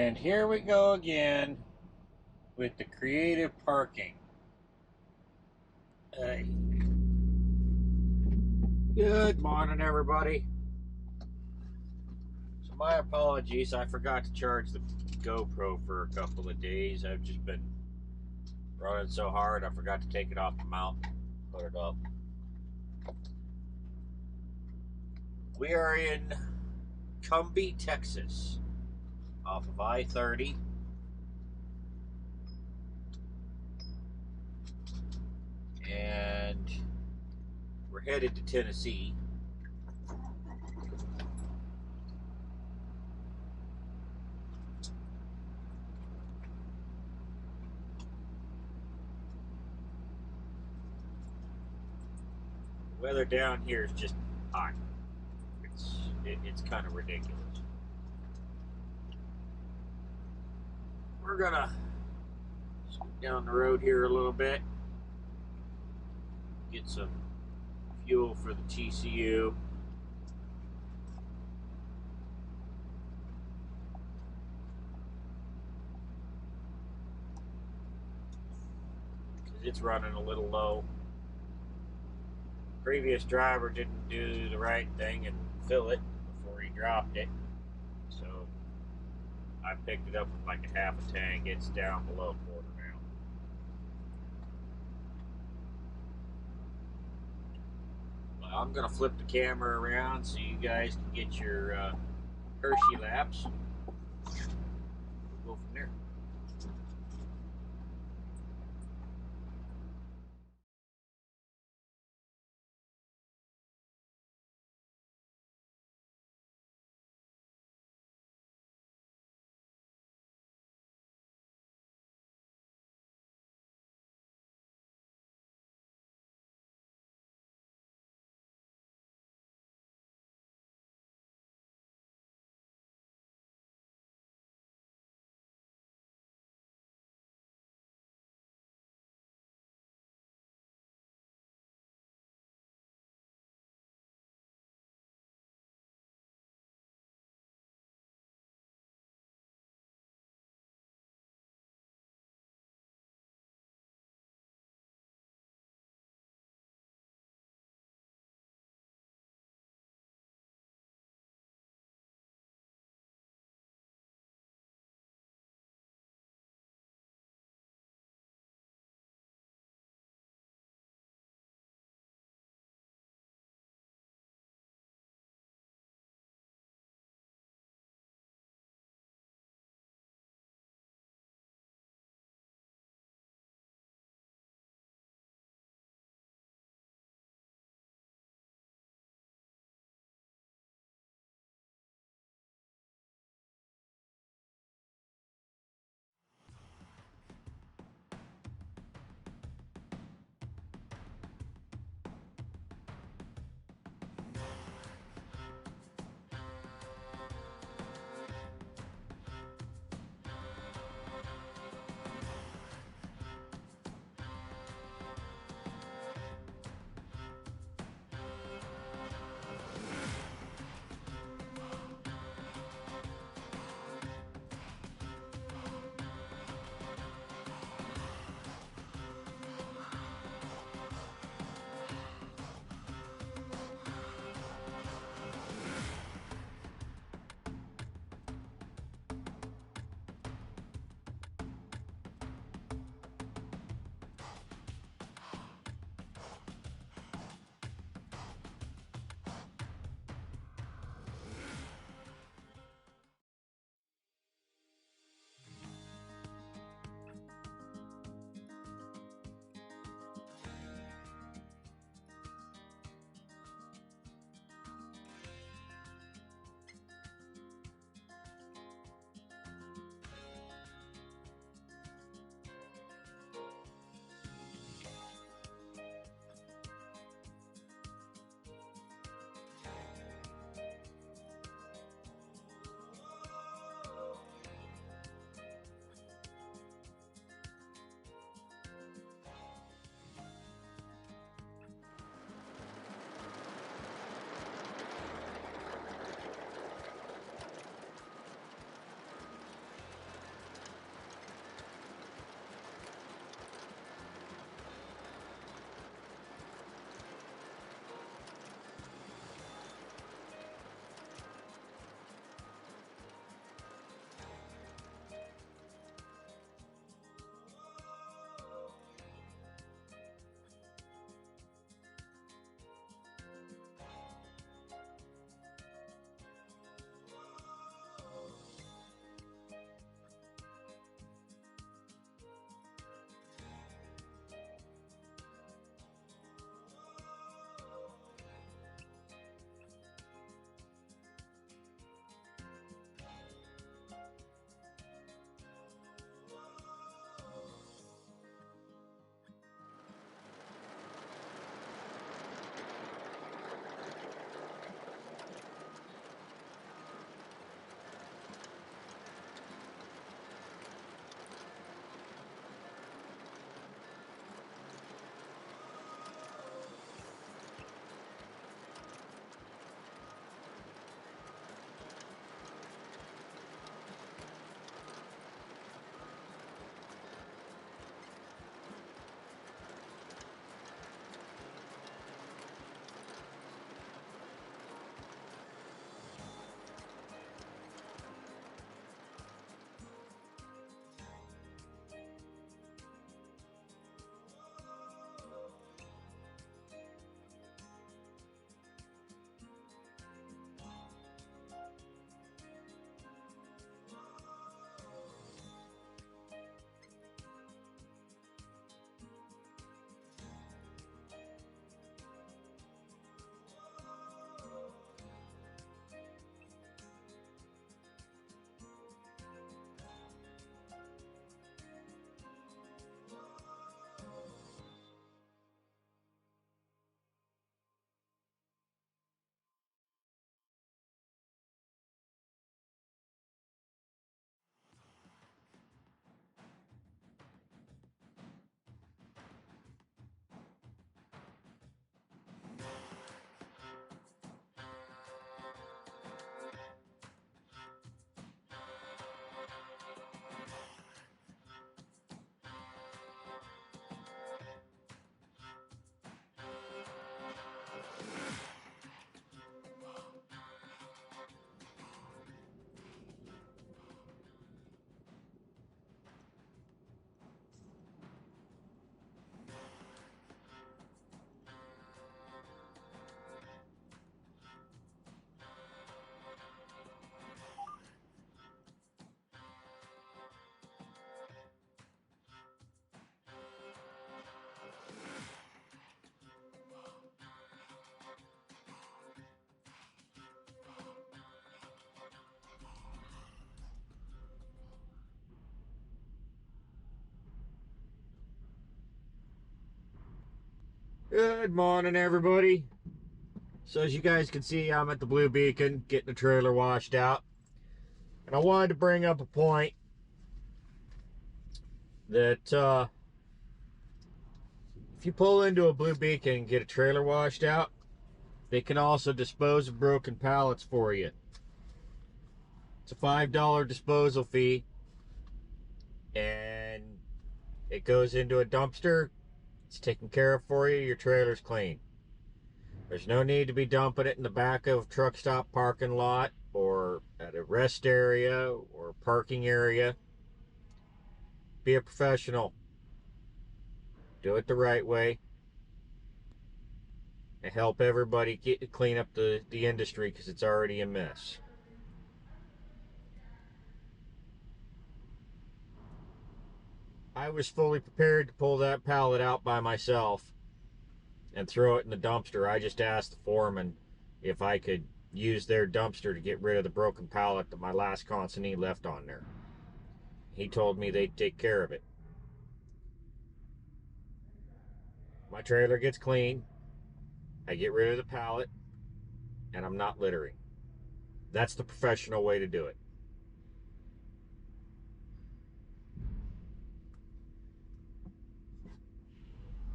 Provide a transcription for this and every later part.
And here we go again with the creative parking. Good morning, everybody. So my apologies, I forgot to charge the GoPro for a couple of days. I've just been running so hard, I forgot to take it off the mount, put it up. We are in Cumbie, Texas, off of I-30. And we're headed to Tennessee. The weather down here is just hot. It's kind of ridiculous. We're gonna scoot down the road here a little bit, get some fuel for the TCU. Because it's running a little low. Previous driver didn't do the right thing and fill it before he dropped it. So I picked it up with like a half a tank. It's down below a quarter now. I'm gonna flip the camera around so you guys can get your Hershey laps. We'll go from there. Good morning, everybody. So as you guys can see, I'm at the Blue Beacon getting the trailer washed out. And I wanted to bring up a point that if you pull into a Blue Beacon and get a trailer washed out, they can also dispose of broken pallets for you. It's a $5 disposal fee, and it goes into a dumpster. It's taken care of for you. Your trailer's clean. There's no need to be dumping it in the back of a truck stop parking lot or at a rest area or parking area. Be a professional. Do it the right way. And help everybody clean up the industry because it's already a mess. I was fully prepared to pull that pallet out by myself and throw it in the dumpster. I just asked the foreman if I could use their dumpster to get rid of the broken pallet that my last consignee left on there. He told me they'd take care of it. My trailer gets clean, I get rid of the pallet, and I'm not littering. That's the professional way to do it.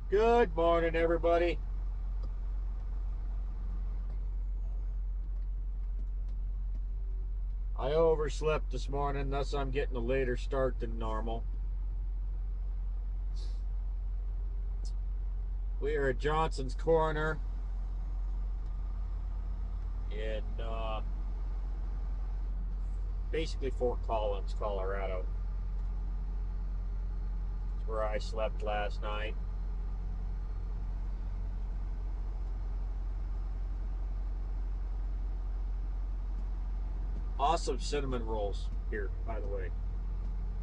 Good morning, everybody. I overslept this morning, thus I'm getting a later start than normal. We are at Johnson's Corner in basically Fort Collins, Colorado. It's where I slept last night. Awesome cinnamon rolls here, by the way.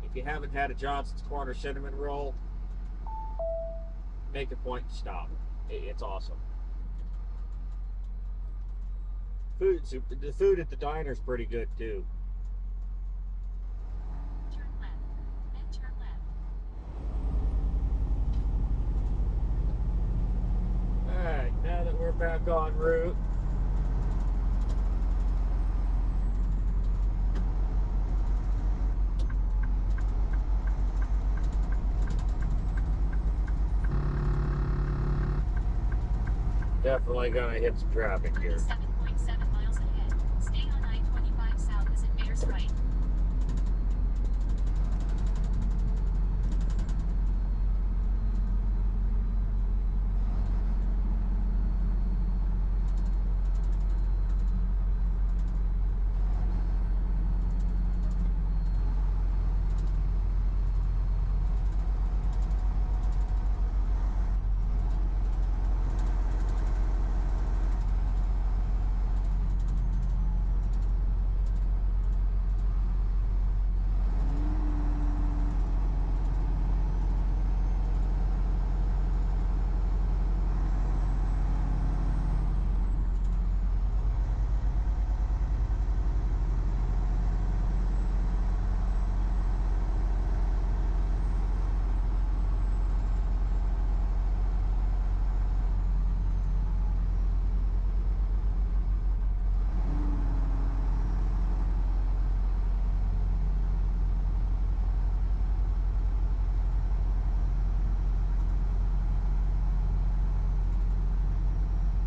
If you haven't had a Johnson's Corner cinnamon roll, make a point to stop. It's awesome. The food at the diner is pretty good too. Turn left, then turn left. Alright, now that we're back en route, definitely gonna hit some traffic here. 7.7 miles ahead. Stay on I-25 south as it bears right.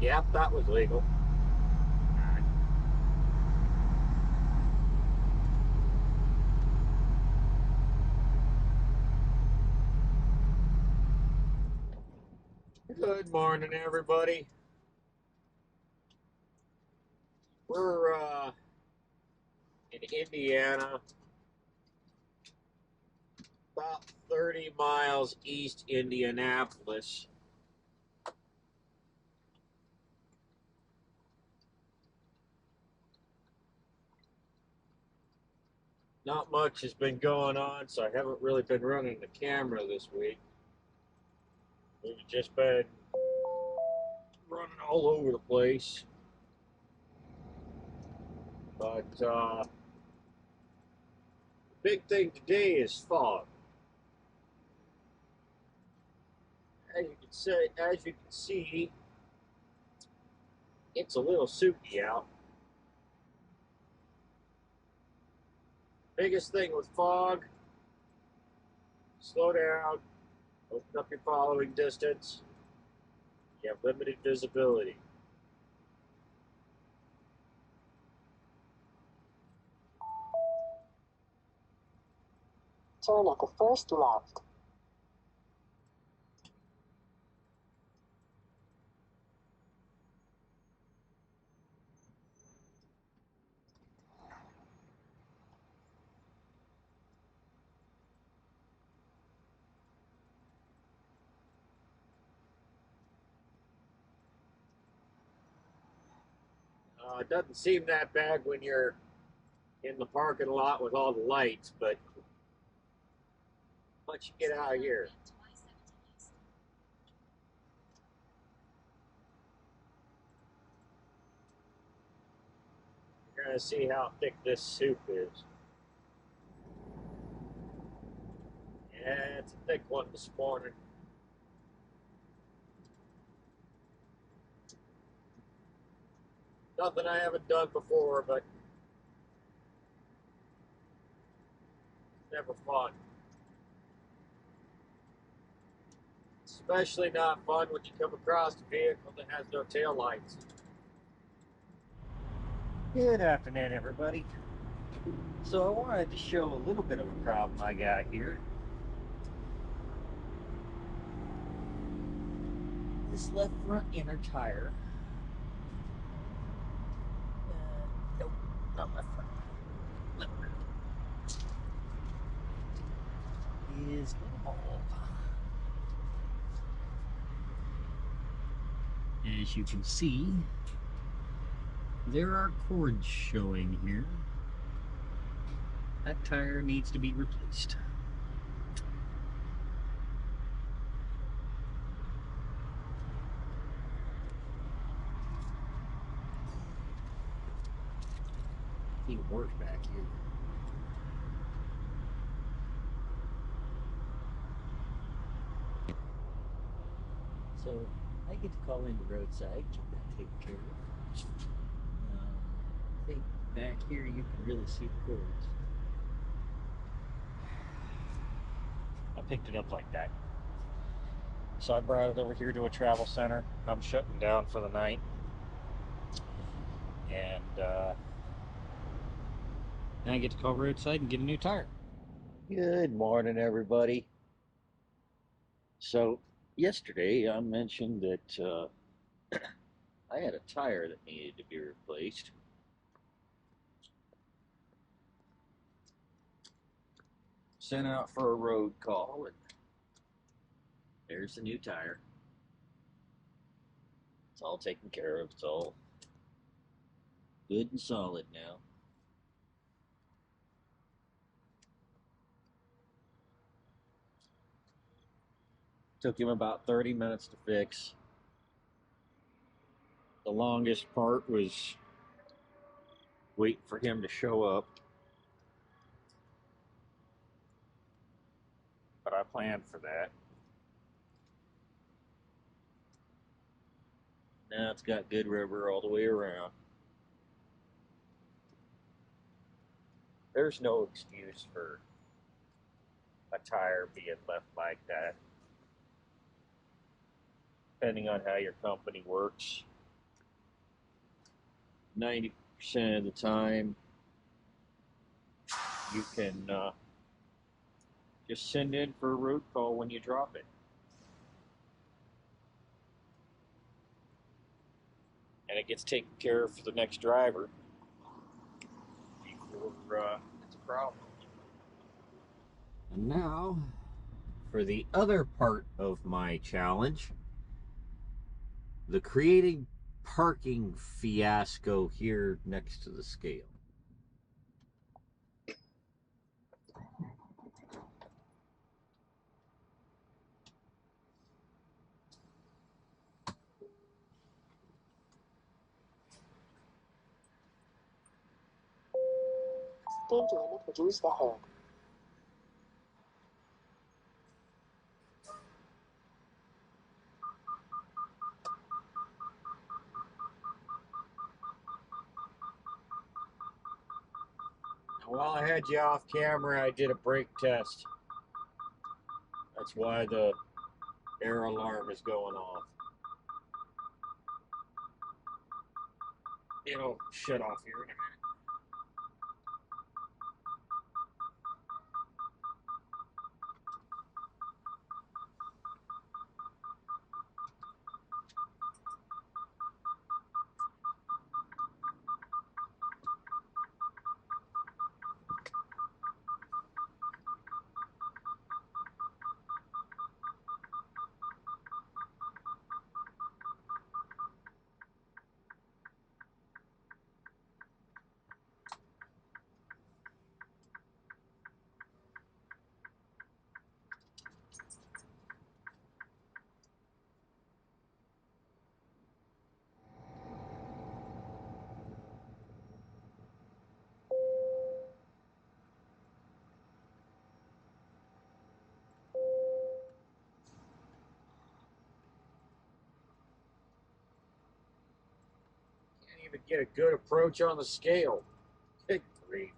Yep, that was legal. Good morning, everybody. We're in Indiana, about 30 miles east Indianapolis. Not much has been going on, so I haven't really been running the camera this week. We've just been running all over the place. But the big thing today is fog. As you can So, as you can see, it's a little soupy out. Biggest thing with fog, slow down, open up your following distance. You have limited visibility. Turn at the first left. It doesn't seem that bad when you're in the parking lot with all the lights, but once you get out of here, you're going to see how thick this soup is. Yeah, it's a thick one this morning. Nothing I haven't done before, but never fun. Especially not fun when you come across a vehicle that has no tail lights. Good afternoon, everybody. So I wanted to show a little bit of a problem I got here. This left front inner tire. Nope, not left front. Left rear. Is bald. As you can see, there are cords showing here. That tire needs to be replaced. Even worse back here. So I get to call into roadside, get that taken care of. I think back here you can really see the cords. I picked it up like that. So I brought it over here to a travel center. I'm shutting down for the night. And then I get to call roadside and get a new tire. Good morning, everybody. So yesterday I mentioned that I had a tire that needed to be replaced. Sent out for a road call, and there's the new tire. It's all taken care of. It's all good and solid now. Took him about 30 minutes to fix. The longest part was waiting for him to show up. But I planned for that. Now it's got good rubber all the way around. There's no excuse for a tire being left like that. Depending on how your company works, 90% of the time you can just send in for a road call when you drop it. And it gets taken care of for the next driver before it's a problem. And now, for the other part of my challenge, the creating parking fiasco here next to the scale. Speed limit reduced ahead. While I had you off camera, I did a brake test. That's why the air alarm is going off. It'll shut off here in a minute. Can't even get a good approach on the scale. Good grief.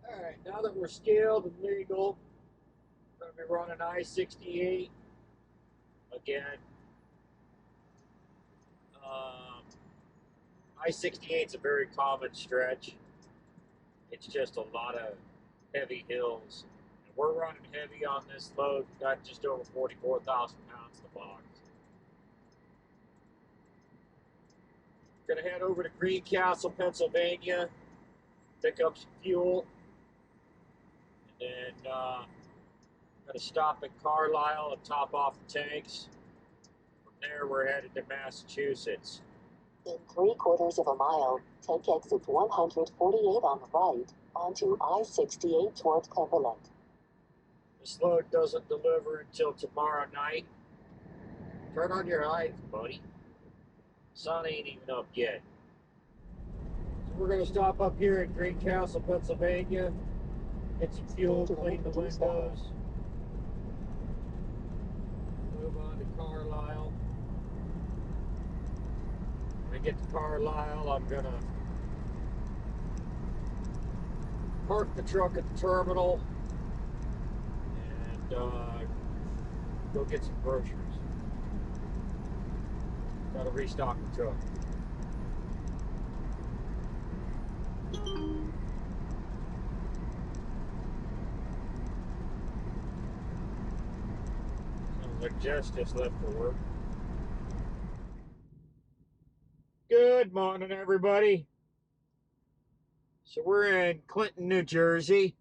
Alright, now that we're scaled and legal, we're going to be running I-68 again. I-68 is a very common stretch. It's just a lot of heavy hills. And we're running heavy on this load. We've got just over 44,000 pounds to box. Gonna head over to Greencastle, Pennsylvania, pick up some fuel, and then gonna stop at Carlisle and top off the tanks. From there, we're headed to Massachusetts. In 3/4 of a mile, take exit 148 on the right, onto I-68 toward Cumberland. This load doesn't deliver until tomorrow night. Turn on your lights, buddy. Sun ain't even up yet. So we're gonna stop up here in Greencastle, Pennsylvania, get some fuel, clean the windows, move on to Carlisle. When I get to Carlisle, I'm gonna park the truck at the terminal and go get some groceries. Gotta restock the truck. Sounds like Jess just left for work. Good morning, everybody. So we're in Clinton, New Jersey.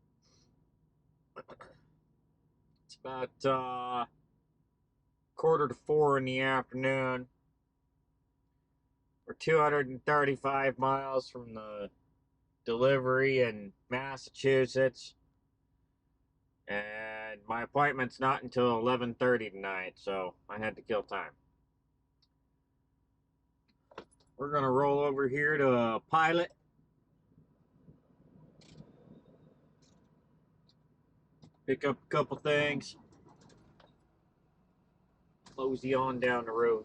It's about 3:45 in the afternoon. We're 235 miles from the delivery in Massachusetts. And my appointment's not until 11:30 tonight, so I had to kill time. We're gonna roll over here to Pilot. Pick up a couple things. Mosey on down the road.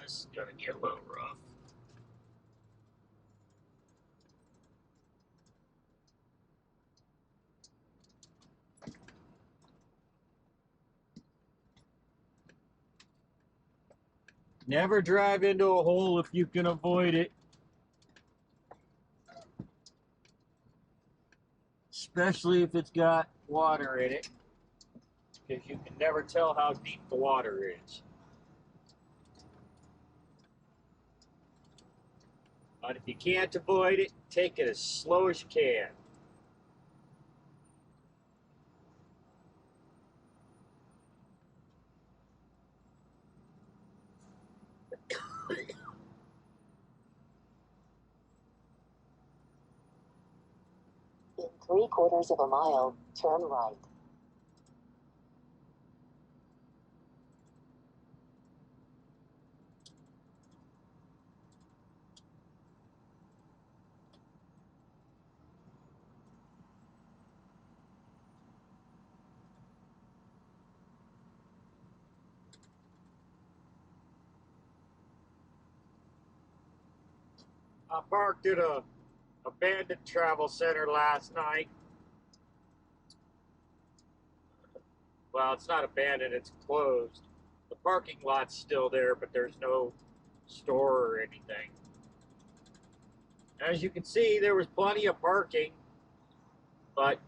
This is gonna get a little rough. Never drive into a hole if you can avoid it. Especially if it's got water in it, because you can never tell how deep the water is. But if you can't avoid it, take it as slow as you can. In 3/4 of a mile, turn right. I parked at a abandoned travel center last night. Well, it's not abandoned, it's closed. The parking lot's still there, but there's no store or anything. As you can see, there was plenty of parking, but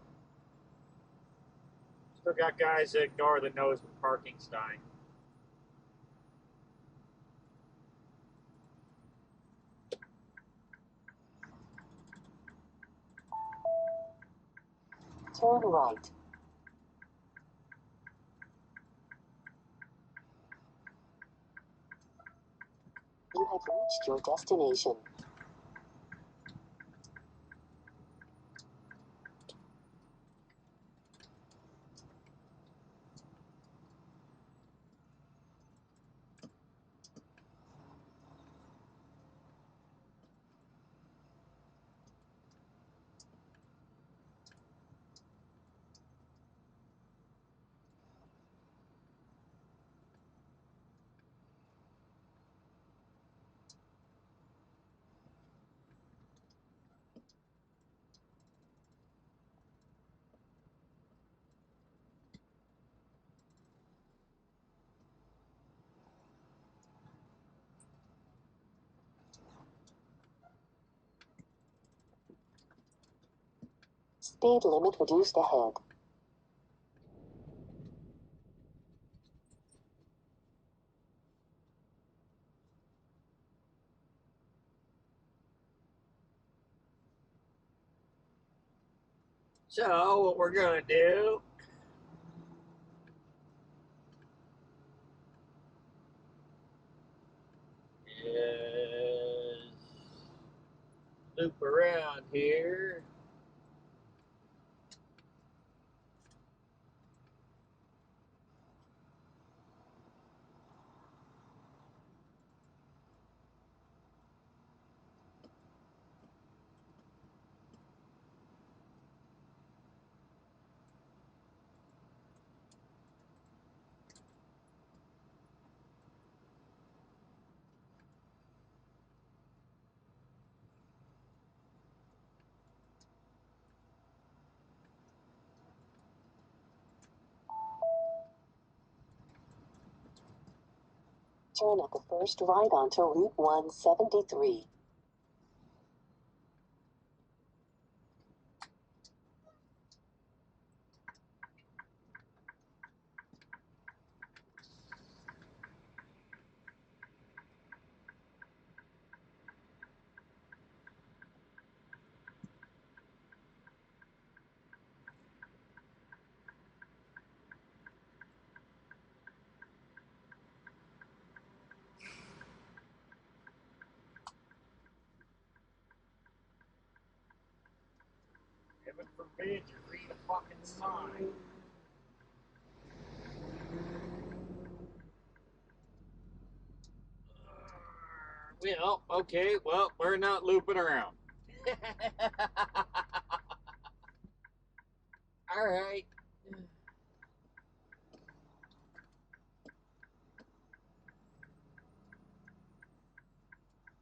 still got guys that ignore the no parking sign. Turn right. You have reached your destination. Speed limit reduced ahead. So what we're gonna do is loop around here. Turn at the first right onto Route 173. Heaven forbid you read a fucking sign. Well, okay, well, we're not looping around. All right.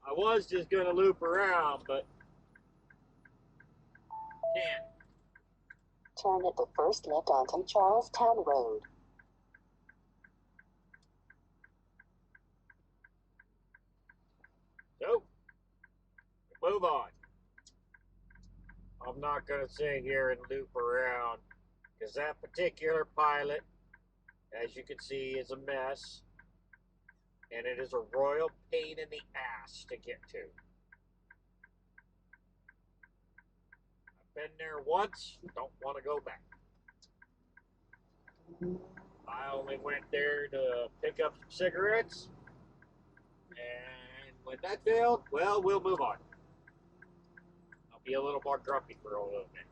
I was just gonna loop around, but can't. Turn at the first left onto Charlestown Road. move on. I'm not going to sit here and loop around because that particular pilot, as you can see, is a mess. And it is a royal pain in the ass to get to. I've been there once, don't want to go back. I only went there to pick up some cigarettes. And when that failed, well, we'll move on. I'll be a little more grumpy for a little bit.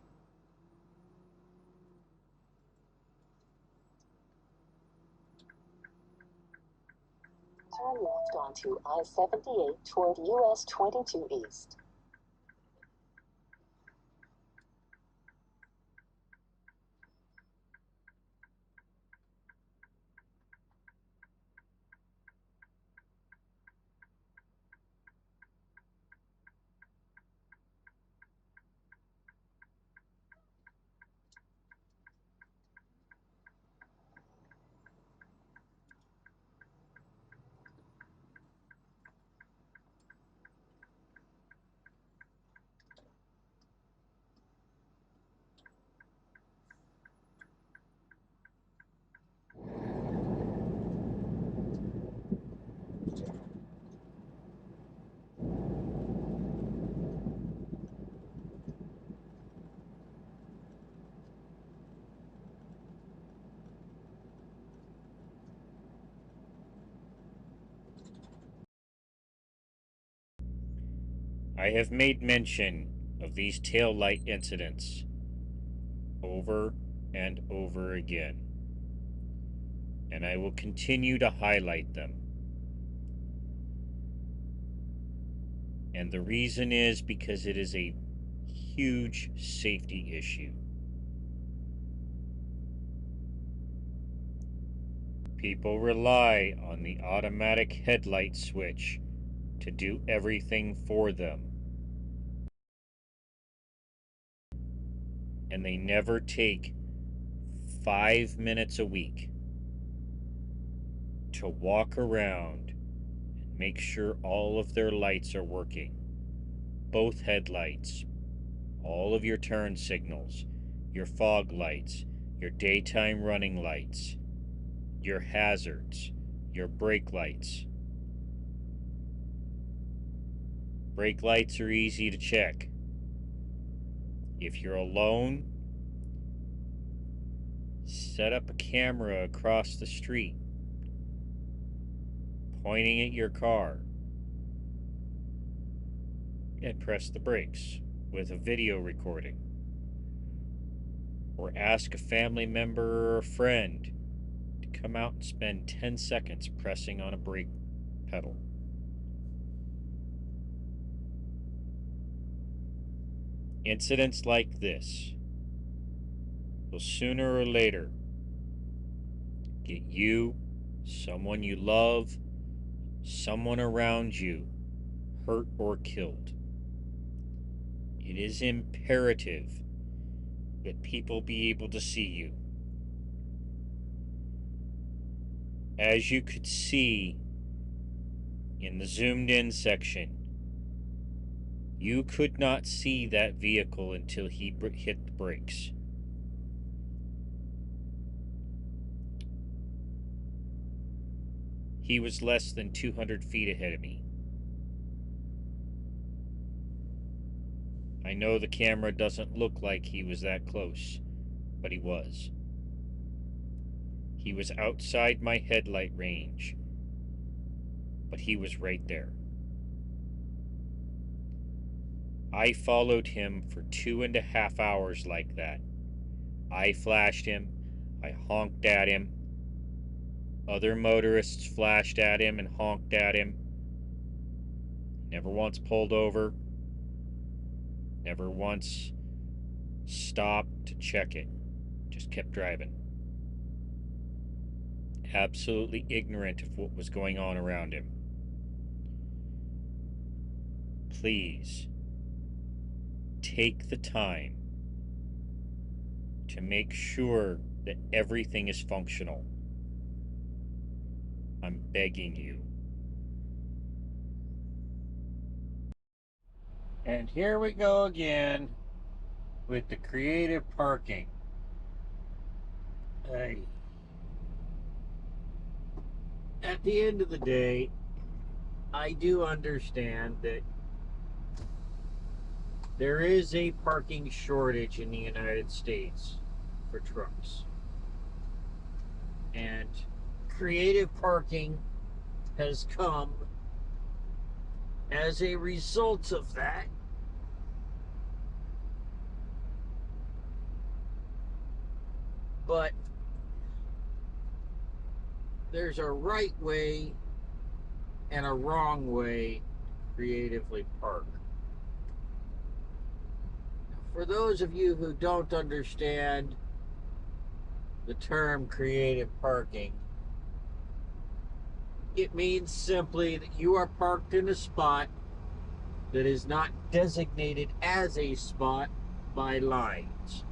Turn left onto I-78 toward US 22 East. I have made mention of these tail light incidents over and over again, and I will continue to highlight them. And the reason is because it is a huge safety issue. People rely on the automatic headlight switch to do everything for them. And they never take 5 minutes a week to walk around and make sure all of their lights are working. Both headlights, all of your turn signals, your fog lights, your daytime running lights, your hazards, your brake lights. Brake lights are easy to check. If you're alone, set up a camera across the street, pointing at your car, and press the brakes with a video recording. Or ask a family member or a friend to come out and spend 10 seconds pressing on a brake pedal. Incidents like this will sooner or later get you, someone you love, someone around you hurt or killed. It is imperative that people be able to see you. As you could see in the zoomed in section, you could not see that vehicle until he hit the brakes. He was less than 200 feet ahead of me. I know the camera doesn't look like he was that close, but he was. He was outside my headlight range, but he was right there. I followed him for 2.5 hours like that. I flashed him, I honked at him. Other motorists flashed at him and honked at him. Never once pulled over. Never once stopped to check it. Just kept driving. Absolutely ignorant of what was going on around him. Please, take the time to make sure that everything is functional. I'm begging you. And here we go again with the creative parking. At the end of the day, I do understand that there is a parking shortage in the United States for trucks. And creative parking has come as a result of that. But there's a right way and a wrong way to creatively park. For those of you who don't understand the term creative parking, it means simply that you are parked in a spot that is not designated as a spot by lines.